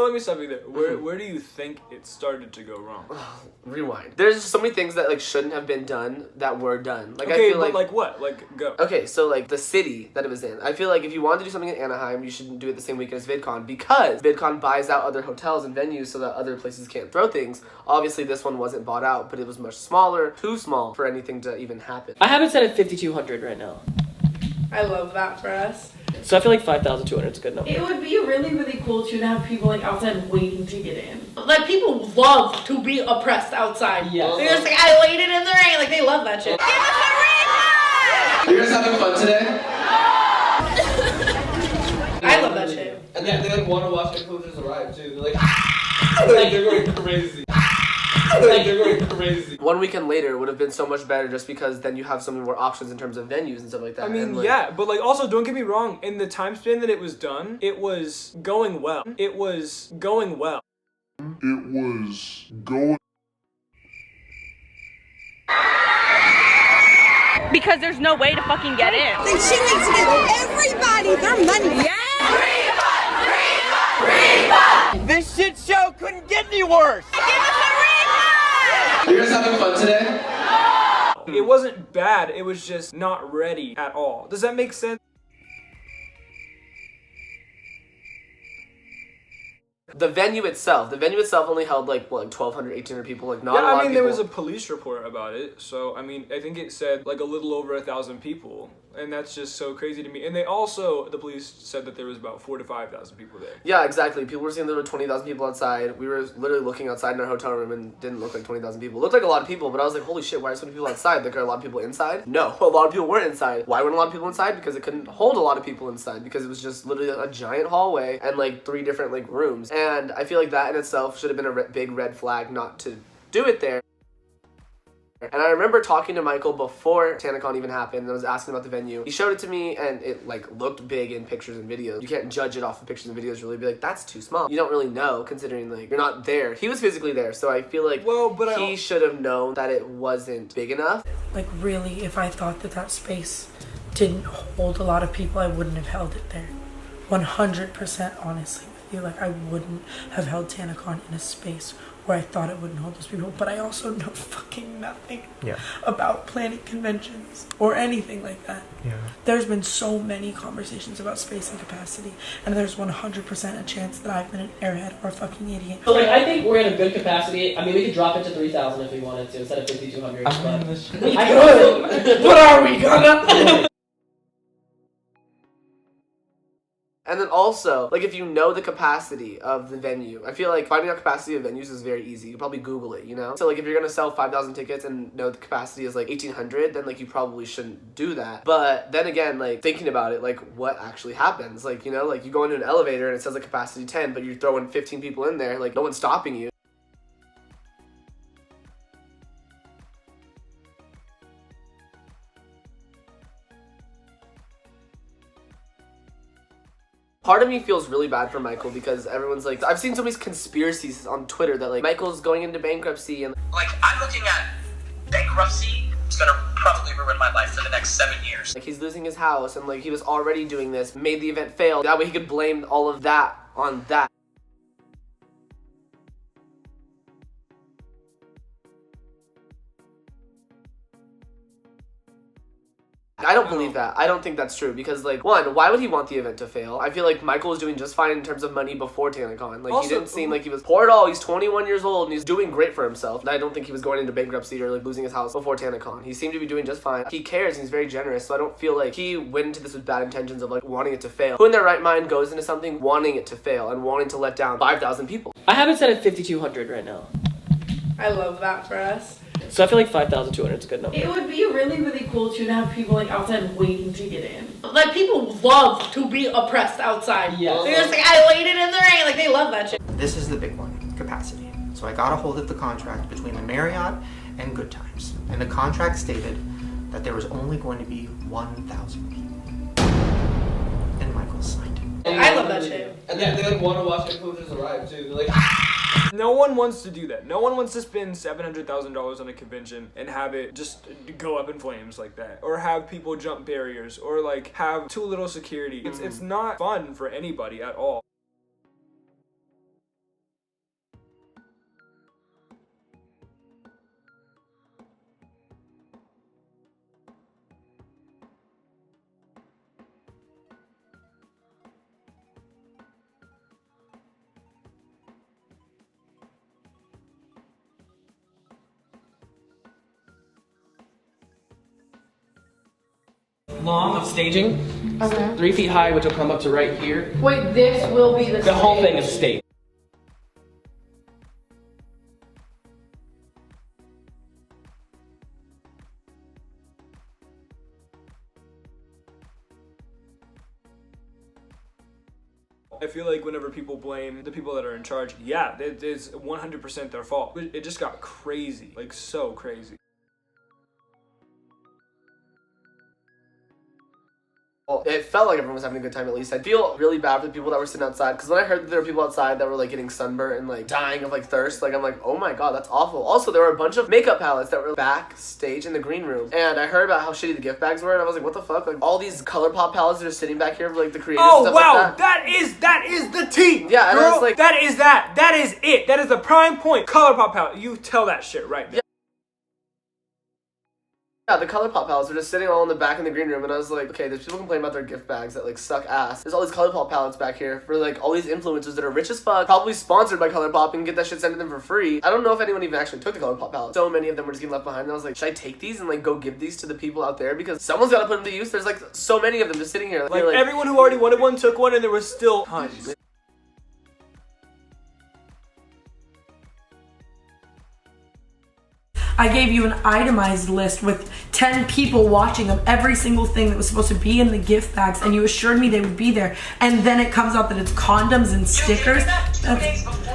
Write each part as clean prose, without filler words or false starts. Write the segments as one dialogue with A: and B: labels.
A: let me stop you there. Where do you think it started to go wrong?
B: Rewind. There's so many things that like shouldn't have been done that were done. Like
A: Okay,
B: I feel
A: but like what? Like go.
B: Okay, so like the city that it was in. I feel like if you wanted to do something in Anaheim, you shouldn't do it the same weekend as VidCon because VidCon buys out other hotels and venues so that other places can't throw things. Obviously, this one wasn't bought out, but it was much smaller, too small for anything to even happen.
C: I have it set at 5,200 right now.
D: I love that for us.
C: So I feel like 5,200 is a good number.
D: It would be really, really cool to have people like outside waiting to get in. Like people love to be oppressed outside.
C: Yes.
D: They're just like, I waited in the rain. Like they love that shit.
B: Are you guys having fun today?
D: I love that shit.
E: And they like want to watch influencers arrive too. They're like they're going crazy. Like they're going crazy.
B: One weekend later would have been so much better just because then you have so many more options in terms of venues and stuff like that.
A: I mean,
B: and, like,
A: yeah, but like also don't get me wrong. In the time span that it was done, it was going well. It was going well.
F: It was going.
G: Because there's no way to fucking get in.
H: Then she needs to give everybody their money.
G: Yeah.
E: This shit show couldn't get any worse.
G: Give us a refund!
B: Are you guys having fun today?
A: It wasn't bad. It was just not ready at all. Does that make sense?
B: The venue itself only held like what, like 1,200, 1,800 people. Like not
A: Yeah,
B: a lot
A: I mean,
B: of
A: there
B: people.
A: was a police report about it. So I mean, I think it said like a little over 1,000 people, and that's just so crazy to me. And they also, the police said that there was about 4,000 to 5,000 people there.
B: Yeah, exactly. People were saying there were 20,000 people outside. We were literally looking outside in our hotel room and didn't look like 20,000 people. It looked like a lot of people, but I was like, holy shit, why are so many people outside? Like, are a lot of people inside? No, a lot of people weren't inside. Why weren't a lot of people inside? Because it couldn't hold a lot of people inside because it was just literally a giant hallway and like 3 different like rooms. And I feel like that in itself should have been a big red flag not to do it there. And I remember talking to Michael before Tanacon even happened, and I was asking about the venue. He showed it to me, and it like looked big in pictures and videos. You can't judge it off of pictures and videos, really be like, that's too small. You don't really know, considering like you're not there. He was physically there, so I feel like he should have known that it wasn't big enough.
I: Like really, if I thought that that space didn't hold a lot of people, I wouldn't have held it there. 100% honestly with you, like I wouldn't have held Tanacon in a space where I thought it wouldn't hold those people. But I also know fucking nothing about planning conventions or anything like that. There's been so many conversations about space and capacity, and there's 100% a chance that I've been an airhead or a fucking idiot.
C: So like I think we're in a good capacity. I mean, we could drop it to 3,000 if we wanted to instead of 5,200.
I: But are we gonna?
B: And then also, like, if you know the capacity of the venue, I feel like finding out capacity of venues is very easy. You can probably Google it, you know? So, like, if you're gonna sell 5,000 tickets and know the capacity is, like, 1,800, then, like, you probably shouldn't do that. But then again, like, thinking about it, like, what actually happens? Like, you know, like, you go into an elevator and it says, like, capacity 10, but you're throwing 15 people in there, like, no one's stopping you. Part of me feels really bad for Michael because everyone's like, I've seen so many conspiracies on Twitter that like Michael's going into bankruptcy and
J: like I'm looking at bankruptcy. It's gonna probably ruin my life for the next 7 years.
B: Like he's losing his house and like he was already doing this, made the event fail. That way he could blame all of that on that. I don't believe that. I don't think that's true because, like, one, why would he want the event to fail? I feel like Michael was doing just fine in terms of money before Tanacon. Like, he didn't seem like he was poor at all. He's 21 years old and he's doing great for himself. And I don't think he was going into bankruptcy or, like, losing his house before Tanacon. He seemed to be doing just fine. He cares and he's very generous, so I don't feel like he went into this with bad intentions of, like, wanting it to fail. Who in their right mind goes into something wanting it to fail and wanting to let down 5,000 people?
C: I have it set at 5,200 right now.
D: I love that for us.
C: So I feel like 5,200 is a good number.
D: It would be really, really cool to have people like outside waiting to get in. Like people love to be oppressed outside.
C: Yeah.
D: They're just like, I waited in the rain. Like they love that shit.
K: This is the big one, capacity. So I got a hold of the contract between the Marriott and Good Times. And the contract stated that there was only going to be 1,000 people. And Michael signed it.
D: I love that shit.
E: And they like want to watch influencers arrive too. They're like,
A: no one wants to do that. No one wants to spend $700,000 on a convention and have it just go up in flames like that. Or have people jump barriers. Or like have too little security. It's not fun for anybody at all.
C: long of staging. 3 feet high, which will come up to right here.
D: Wait, this will be
C: The whole thing is staged.
A: I feel like whenever people blame the people that are in charge, yeah, it is 100% their fault. It just got crazy, like so crazy.
B: Well, it felt like everyone was having a good time at least. I feel really bad for the people that were sitting outside, because when I heard that there were people outside that were like getting sunburnt and like dying of like thirst, like I'm like, oh my god, that's awful. Also, there were a bunch of makeup palettes that were backstage in the green room, and I heard about how shitty the gift bags were, and I was like, what the fuck? Like all these ColourPop palettes that are sitting back here for like the creators and stuff
A: wow,
B: like that.
A: that is the tea.
B: Yeah, and
A: girl,
B: I was like,
A: that is it. That is the prime point. ColourPop palette. You tell that shit right now.
B: Yeah, the ColourPop palettes were just sitting all in the back in the green room, and I was like, okay, there's people complaining about their gift bags that like suck ass. There's all these ColourPop palettes back here for like all these influencers that are rich as fuck, probably sponsored by ColourPop, and get that shit sent to them for free. I don't know if anyone even actually took the ColourPop palettes. So many of them were just getting left behind, and I was like, should I take these and like go give these to the people out there, because someone's got to put them to use? There's like so many of them just sitting here.
A: Like everyone who already wanted one took one, and there was still tons.
I: I gave you an itemized list with 10 people watching of every single thing that was supposed to be in the gift bags, and you assured me they would be there, and then it comes out that it's condoms and stickers.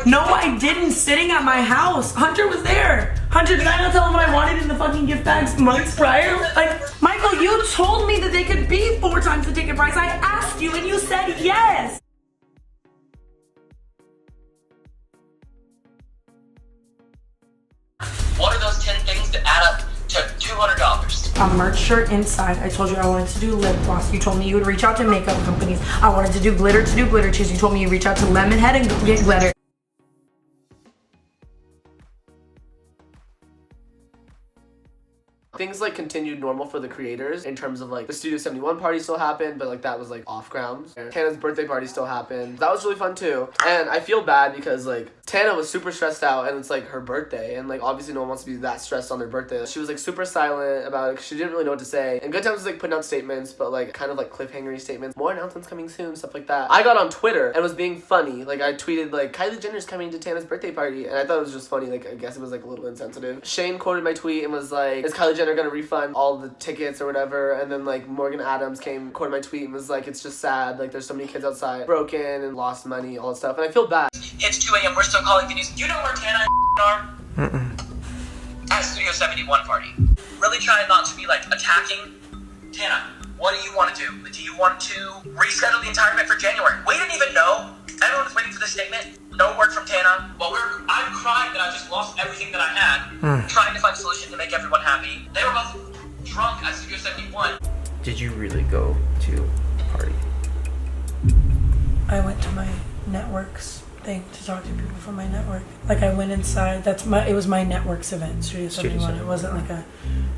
I: No, I didn't. Sitting at my house. Hunter was there. Hunter, did I not tell him what I wanted in the fucking gift bags months prior? Like, Michael, you told me that they could be 4 times the ticket price. I asked you and you said yes.
J: What are those 10 things that add up to $200?
I: A merch shirt inside. I told you I wanted to do lip gloss. You told me you would reach out to makeup companies. I wanted to do glitter cheese. You told me you reach out to Lemonhead and get glitter.
B: Things like continued normal for the creators in terms of like the Studio 71 party still happened, but like that was like off grounds. Tana's birthday party still happened. That was really fun too. And I feel bad because like Tana was super stressed out, and it's like her birthday, and like obviously no one wants to be that stressed on their birthday. She was like super silent about it because she didn't really know what to say. And Good Times was like putting out statements, but like kind of like cliffhangery statements. More announcements coming soon, stuff like that. I got on Twitter and was being funny. Like I tweeted like Kylie Jenner's coming to Tana's birthday party, and I thought it was just funny. Like I guess it was like a little insensitive. Shane quoted my tweet and was like, is Kylie Jenner gonna refund all the tickets or whatever? And then like Morgan Adams came, quoted my tweet and was like, it's just sad, like there's so many kids outside broken and lost money, all that stuff. And I feel bad.
J: It's 2 a.m. We're still calling the news. Do you know where Tana and are? At Studio 71 party. Really trying not to be like attacking. Tana, what do you want to do? Do you want to reschedule the entire event for January? We didn't even know. Everyone was waiting for the statement. No word from Tana. Well, I'm crying that I just lost everything that I had. Trying to find a solution to make everyone happy. They were both drunk at Studio 71.
K: Did you really go to the party?
I: I went to my network's thing to talk to people from my network. Like I went inside. It was my network's event, Studio 71. It wasn't like a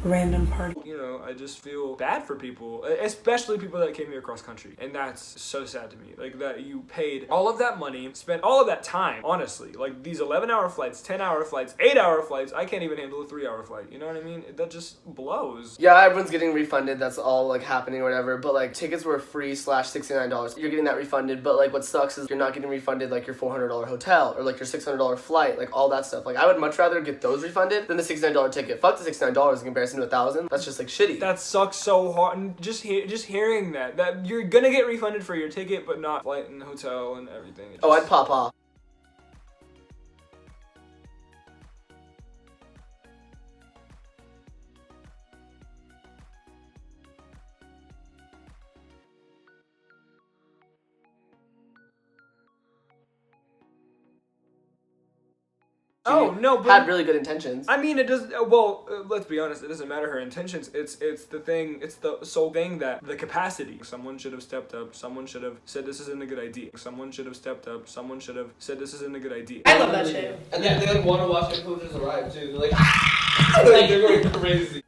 I: random party.
A: You know, I just feel bad for people, especially people that came here across country, and that's so sad to me. Like that you paid all of that money, spent all of that time, honestly, like these 11-hour flights, 10-hour flights, 8-hour flights. I can't even handle a 3-hour flight. You know what I mean? That just blows.
B: Yeah, everyone's getting refunded. That's all like happening or whatever. But like tickets were free / $69. You're getting that refunded. But like what sucks is you're not getting refunded like your $400 hotel or like your $600 flight, like all that stuff. Like I would much rather get those refunded than the $69 ticket. Fuck the $69 in comparison to $1,000. That's just like shitty.
A: That sucks so hard. And just hearing that you're gonna get refunded for your ticket, but not flight and hotel and everything.
B: Oh, I'd pop off.
A: Oh no, but
B: had really good intentions.
A: I mean, it does. Well, let's be honest. It doesn't matter her intentions. It's the thing. It's the sole thing that the capacity. Someone should have stepped up. Someone should have said this isn't a good idea. Someone should have stepped up. Someone should have said this isn't a good idea.
D: I love that shit.
E: And then they like want to watch influencers arrive too. They're like they're going crazy.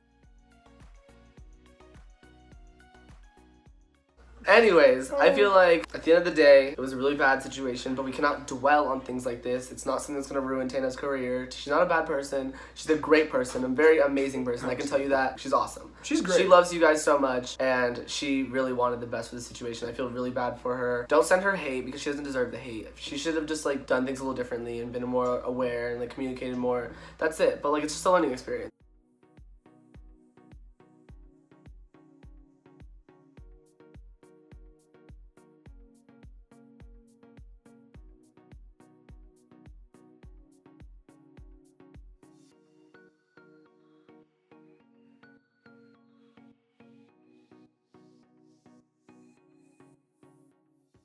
B: Anyways, I feel like at the end of the day, it was a really bad situation, but we cannot dwell on things like this. It's not something that's gonna ruin Tana's career. She's not a bad person. She's a great person, a very amazing person. I can tell you that. She's awesome.
A: She's great.
B: She loves you guys so much, and she really wanted the best for the situation. I feel really bad for her. Don't send her hate because she doesn't deserve the hate. She should have just like done things a little differently and been more aware and like communicated more. That's it. But like it's just a learning experience.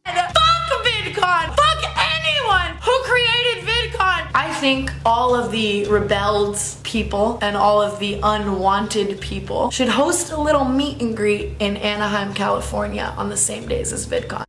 I: Fuck VidCon! Fuck anyone who created VidCon! I think all of the rebelled people and all of the unwanted people should host a little meet and greet in Anaheim, California on the same days as VidCon.